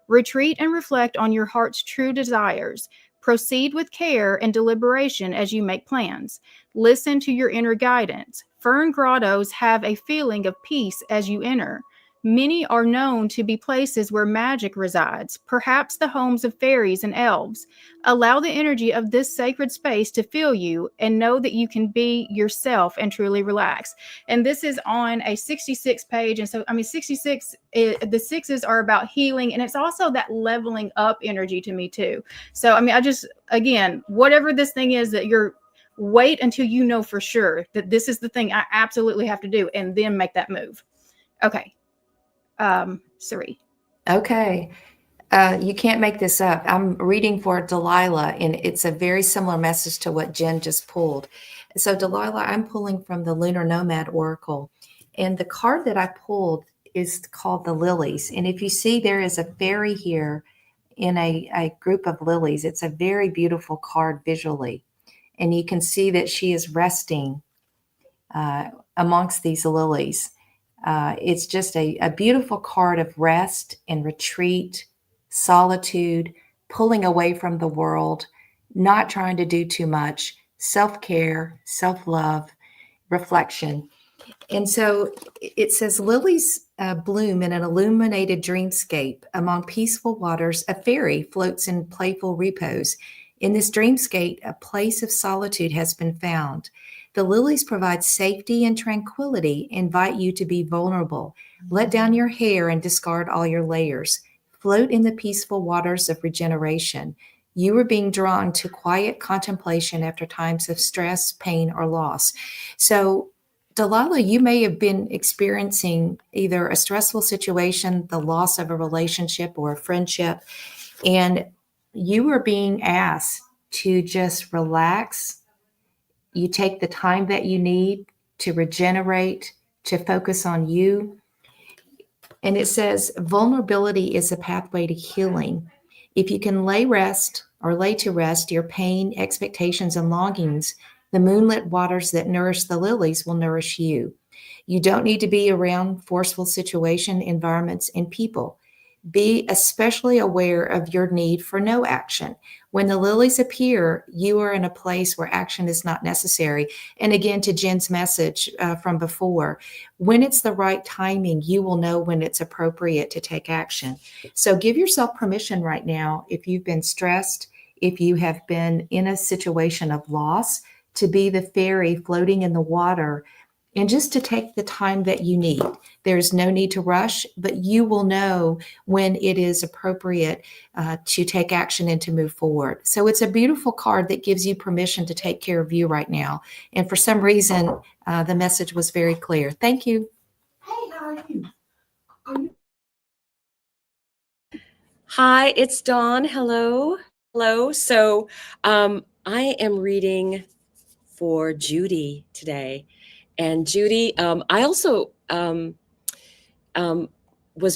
Retreat and reflect on your heart's true desires. Proceed with care and deliberation as you make plans. Listen to your inner guidance. Fern grottos have a feeling of peace as you enter. Many are known to be places where magic resides, perhaps the homes of fairies and elves. Allow the energy of this sacred space to fill you and know that you can be yourself and truly relax. And this is on a 66 page. And so, 66, the sixes are about healing. And it's also that leveling up energy to me too. So, again, whatever this thing is that you're, wait until you know for sure that this is the thing I absolutely have to do and then make that move. Okay. Suri. Okay. You can't make this up. I'm reading for Delilah, and it's a very similar message to what Jen just pulled. So, Delilah, I'm pulling from the Lunar Nomad Oracle, and the card that I pulled is called the Lilies. And if you see, there is a fairy here in a group of lilies. It's a very beautiful card visually, and you can see that she is resting amongst these lilies. It's just a beautiful card of rest and retreat, solitude, pulling away from the world, not trying to do too much, self-care, self-love, reflection. And so it says, lilies bloom in an illuminated dreamscape. Among peaceful waters, a fairy floats in playful repose. In this dreamscape, a place of solitude has been found. The lilies provide safety and tranquility, invite you to be vulnerable. Let down your hair and discard all your layers. Float in the peaceful waters of regeneration. You are being drawn to quiet contemplation after times of stress, pain, or loss. So, Delilah, you may have been experiencing either a stressful situation, the loss of a relationship or a friendship, and you were being asked to just relax. You take the time that you need to regenerate, to focus on you. And it says vulnerability is a pathway to healing. If you can lay to rest your pain, expectations, and longings, the moonlit waters that nourish the lilies will nourish you. You don't need to be around forceful situation, environments, and people. Be especially aware of your need for no action. When the lilies appear, you are in a place where action is not necessary. And again, to Jen's message from before, when it's the right timing, you will know when it's appropriate to take action. So give yourself permission right now, if you've been stressed, if you have been in a situation of loss, to be the fairy floating in the water and just to take the time that you need. There's no need to rush, but you will know when it is appropriate to take action and to move forward. So it's a beautiful card that gives you permission to take care of you right now. And for some reason, the message was very clear. Thank you. Hey, how are you? Hi, it's Dawn. Hello. Hello. So I am reading for Judy today. And Judy, I also was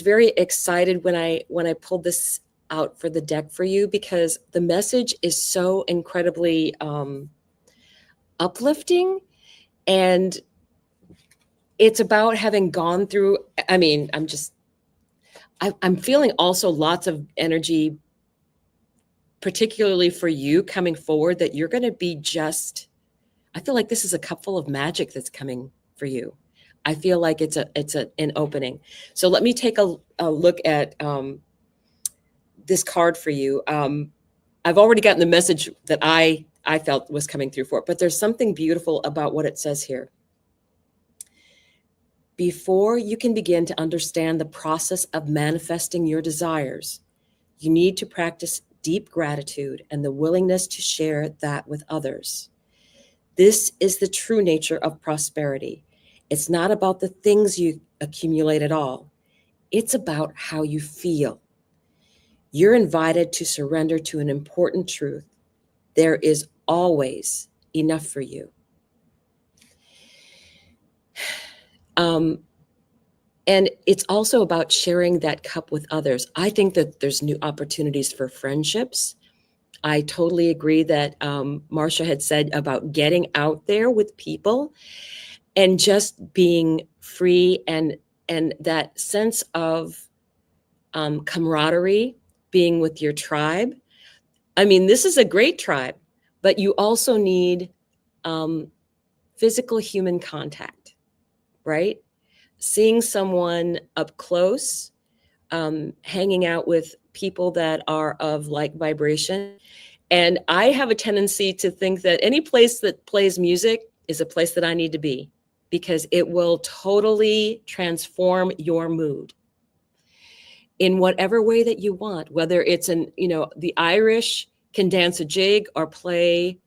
very excited when I pulled this out for the deck for you, because the message is so incredibly uplifting, and it's about having gone through. I'm feeling also lots of energy, particularly for you coming forward, that you're going to be I feel like this is a cup full of magic that's coming for you. I feel like it's an opening. So let me take a look at this card for you. I've already gotten the message that I felt was coming through for it, but there's something beautiful about what it says here. Before you can begin to understand the process of manifesting your desires, you need to practice deep gratitude and the willingness to share that with others. This is the true nature of prosperity. It's not about the things you accumulate at all. It's about how you feel. You're invited to surrender to an important truth. There is always enough for you. And it's also about sharing that cup with others. I think that there's new opportunities for friendships. I totally agree that Marcia had said about getting out there with people and just being free, and that sense of camaraderie, being with your tribe. I mean, this is a great tribe, but you also need physical human contact, right? Seeing someone up close, hanging out with people that are of like vibration. And I have a tendency to think that any place that plays music is a place that I need to be, because it will totally transform your mood in whatever way that you want, whether it's the Irish can dance a jig or play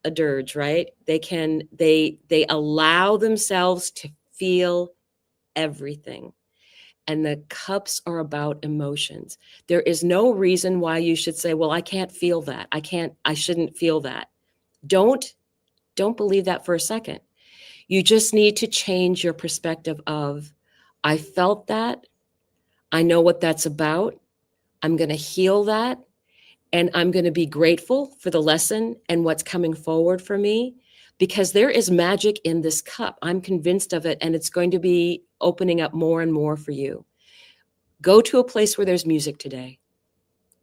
a dirge, right? They allow themselves to feel everything. And the cups are about emotions. There is no reason why you should say, well, I can't feel that. I shouldn't feel that. Don't believe that for a second. You just need to change your perspective of, I felt that. I know what that's about. I'm going to heal that. And I'm going to be grateful for the lesson and what's coming forward for me, because there is magic in this cup. I'm convinced of it. And it's going to be opening up more and more for you. Go to a place where there's music today.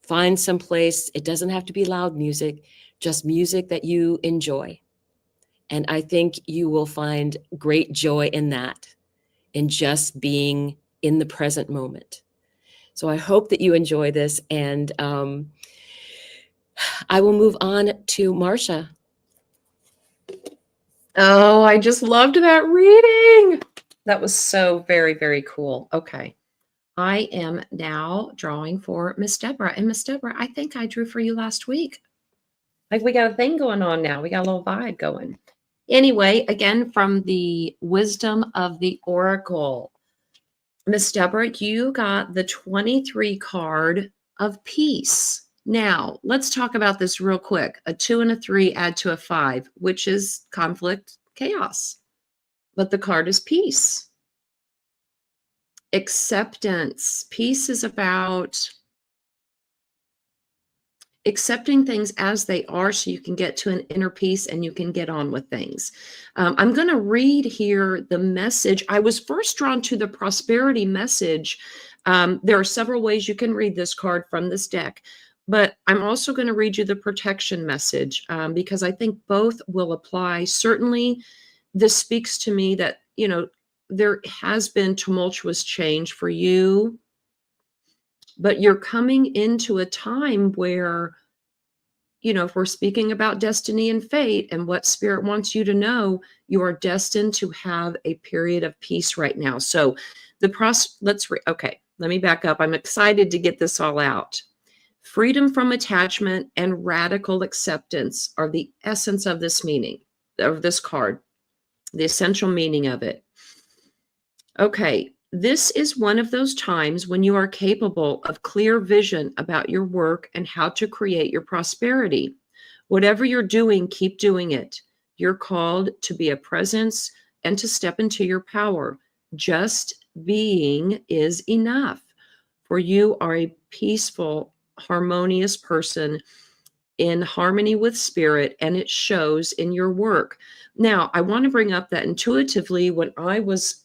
Find some place. It doesn't have to be loud music, just music that you enjoy. And I think you will find great joy in that, in just being in the present moment. So I hope that you enjoy this. And I will move on to Marcia. Oh, I just loved that reading. That was so very, very cool. Okay. I am now drawing for Miss Deborah. And Miss Deborah, I think I drew for you last week. Like, we got a thing going on now. We got a little vibe going. Anyway, again, from the Wisdom of the Oracle. Miss Deborah, you got the 23 card of peace. Now, let's talk about this real quick. A 2 and a 3 add to a 5, which is conflict, chaos. But the card is peace. Acceptance. Peace is about accepting things as they are so you can get to an inner peace and you can get on with things. I'm going to read here the message. I was first drawn to the prosperity message. There are several ways you can read this card from this deck, but I'm also going to read you the protection message because I think both will apply. Certainly, this speaks to me that, there has been tumultuous change for you, but you're coming into a time where, if we're speaking about destiny and fate and what Spirit wants you to know, you are destined to have a period of peace right now. So okay, let me back up. I'm excited to get this all out. Freedom from attachment and radical acceptance are the essence of this meaning, of this card, the essential meaning of it. Okay, this is one of those times when you are capable of clear vision about your work and how to create your prosperity. Whatever you're doing, keep doing it. You're called to be a presence and to step into your power. Just being is enough, for you are a peaceful, harmonious person in harmony with Spirit, and it shows in your work. Now, I want to bring up that intuitively, when I was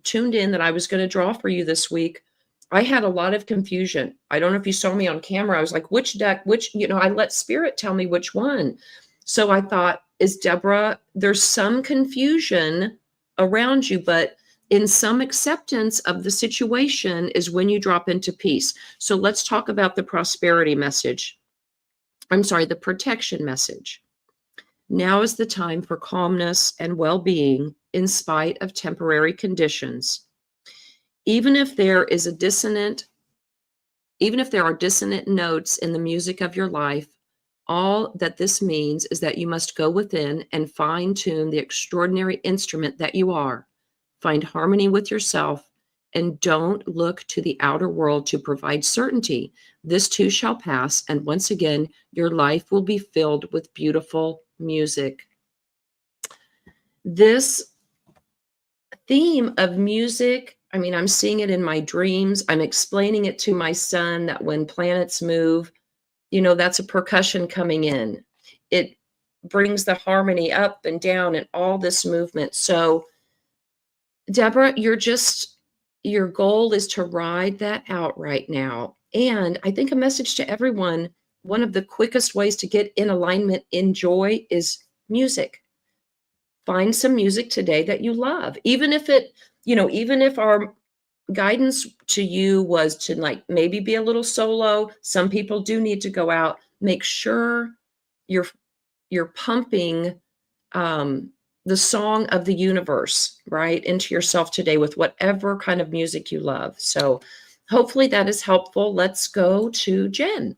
tuned in that I was going to draw for you this week, I had a lot of confusion. I don't know if you saw me on camera. I was like, which deck, I let Spirit tell me which one. So I thought, is Deborah, there's some confusion around you, but in some acceptance of the situation is when you drop into peace. So let's talk about the prosperity message. I'm sorry, the protection message. Now is the time for calmness and well-being in spite of temporary conditions. Even if there are dissonant notes in the music of your life, all that this means is that you must go within and fine-tune the extraordinary instrument that you are. Find harmony with yourself and don't look to the outer world to provide certainty. This too shall pass, and once again, your life will be filled with beautiful music. This theme of music, I mean, I'm seeing it in my dreams. I'm explaining it to my son that when planets move, that's a percussion coming in. It brings the harmony up and down and all this movement. So, Deborah, your goal is to ride that out right now. And I think a message to everyone, one of the quickest ways to get in alignment in joy is music. Find some music today that you love. Even if our guidance to you was to like maybe be a little solo, some people do need to go out. Make sure you're pumping the song of the universe, right, into yourself today with whatever kind of music you love. So hopefully that is helpful. Let's go to Jen.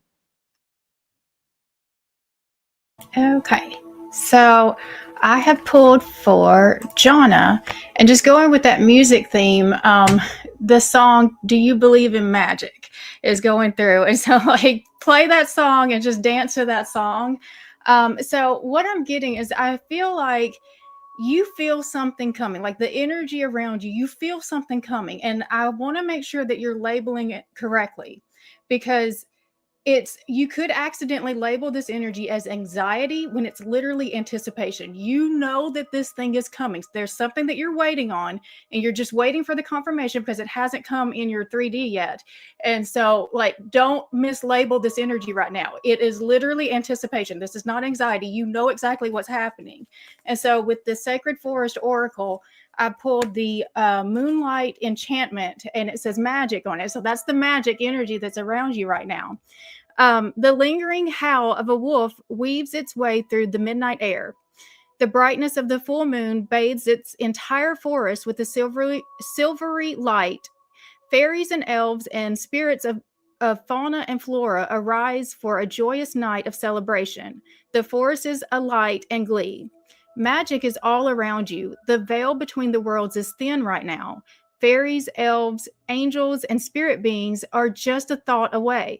Okay, so I have pulled for Jonna, and just going with that music theme, the song "Do You Believe in Magic" is going through, and so like play that song and just dance to that song. So what I'm getting is I feel like you feel something coming, like the energy around you, you feel something coming, and I want to make sure that you're labeling it correctly, because you could accidentally label this energy as anxiety when it's literally anticipation. You know that this thing is coming. There's something that you're waiting on, and you're just waiting for the confirmation because it hasn't come in your 3D yet. And so, like, don't mislabel this energy right now. It is literally anticipation. This is not anxiety. You know exactly what's happening. And so with the Sacred Forest Oracle, I pulled the Moonlight Enchantment, and it says magic on it. So that's the magic energy that's around you right now. The lingering howl of a wolf weaves its way through the midnight air. The brightness of the full moon bathes its entire forest with a silvery light. Fairies and elves and spirits of fauna and flora arise for a joyous night of celebration. The forest is alight and glee. Magic is all around you. The veil between the worlds is thin right now. Fairies, elves, angels, and spirit beings are just a thought away.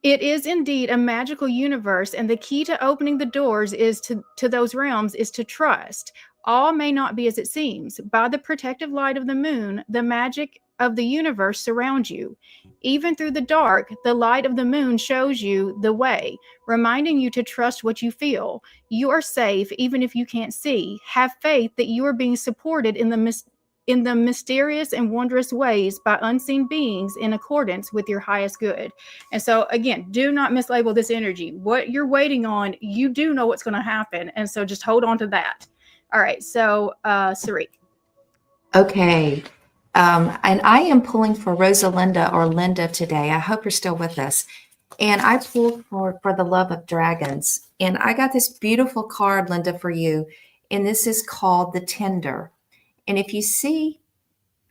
It is indeed a magical universe, and the key to opening the doors to those realms is to trust. All may not be as it seems. By the protective light of the moon, the magic of the universe surrounds you. Even through the dark, the light of the moon shows you the way, reminding you to trust what you feel. You are safe even if you can't see. Have faith that you are being supported in the mysterious and wondrous ways by unseen beings in accordance with your highest good. And so again, do not mislabel this energy. What you're waiting on, you do know what's going to happen. And so just hold on to that. All right. So, Sarik. Okay. And I am pulling for Rosalinda or Linda today. I hope you're still with us. And I pulled for the love of dragons. And I got this beautiful card, Linda, for you. And this is called the Tender. And if you see,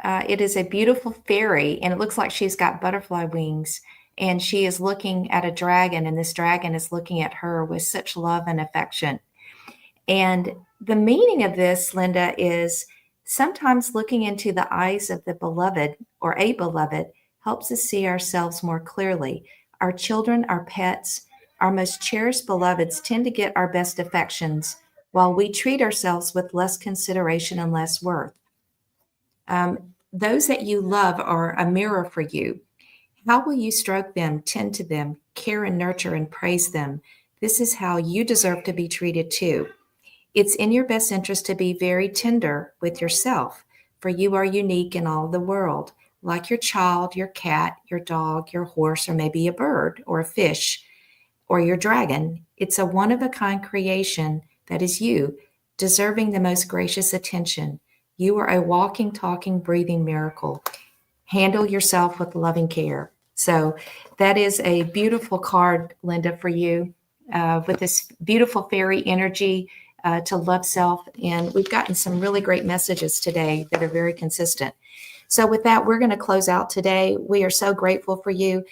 it is a beautiful fairy, and it looks like she's got butterfly wings. And she is looking at a dragon, and this dragon is looking at her with such love and affection. And the meaning of this, Linda, is sometimes looking into the eyes of the beloved or a beloved helps us see ourselves more clearly. Our children, our pets, our most cherished beloveds tend to get our best affections, while we treat ourselves with less consideration and less worth. Those that you love are a mirror for you. How will you stroke them, tend to them, care and nurture and praise them? This is how you deserve to be treated too. It's in your best interest to be very tender with yourself, for you are unique in all the world, like your child, your cat, your dog, your horse, or maybe a bird or a fish or your dragon. It's a one-of-a-kind creation that is you, deserving the most gracious attention. You are a walking, talking, breathing miracle. Handle yourself with loving care. So that is a beautiful card, Linda, for you, with this beautiful fairy energy to love self. And we've gotten some really great messages today that are very consistent. So with that, we're going to close out today. We are so grateful for you.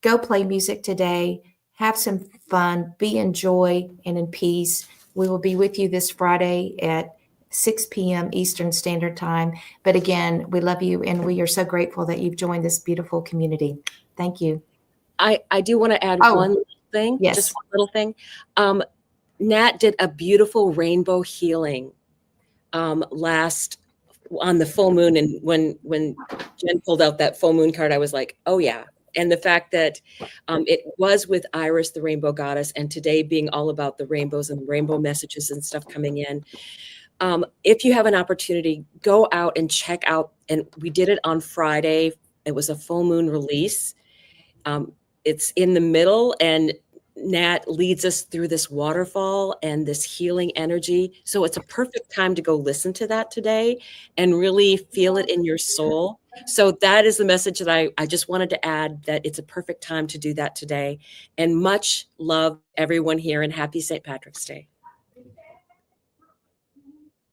Go play music today. Have some fun. Be in joy and in peace. We will be with you this Friday at 6 p.m. Eastern Standard Time. But again, we love you and we are so grateful that you've joined this beautiful community. Thank you. I do want to add Oh, one thing, yes. just one little thing. Nat did a beautiful rainbow healing last on the full moon. And when Jen pulled out that full moon card, I was like, oh yeah. And the fact that it was with Iris, the rainbow goddess, and today being all about the rainbows and rainbow messages and stuff coming in. If you have an opportunity, go out and check out. And we did it on Friday. It was a full moon release. It's in the middle, and Nat leads us through this waterfall and this healing energy. So it's a perfect time to go listen to that today and really feel it in your soul. So that is the message that I just wanted to add, that it's a perfect time to do that today. And much love, everyone here, and happy St. Patrick's Day.